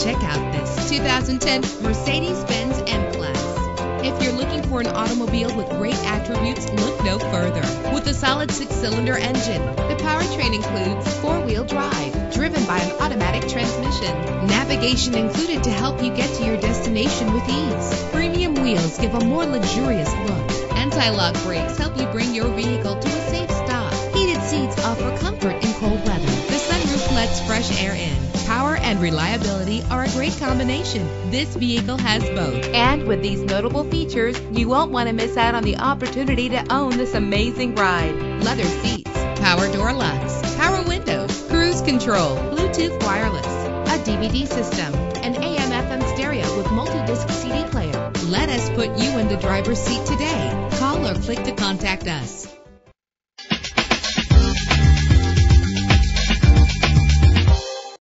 Check out this 2010 Mercedes-Benz M-Class. If you're looking for an automobile with great attributes, look no further. With a solid 6-cylinder engine, the powertrain includes 4-wheel drive, driven by an automatic transmission. Navigation included to help you get to your destination with ease. Premium wheels give a more luxurious look. Anti-lock brakes help you bring your vehicle to a safe stop. Heated seats offer comfort in cold weather. The sunroof lets fresh air in. Power and reliability are a great combination. This vehicle has both. And with these notable features, you won't want to miss out on the opportunity to own this amazing ride. Leather seats, power door locks, power windows, cruise control, Bluetooth wireless, a DVD system, an AM/FM stereo with multi-disc CD player. Let us put you in the driver's seat today. Call or click to contact us.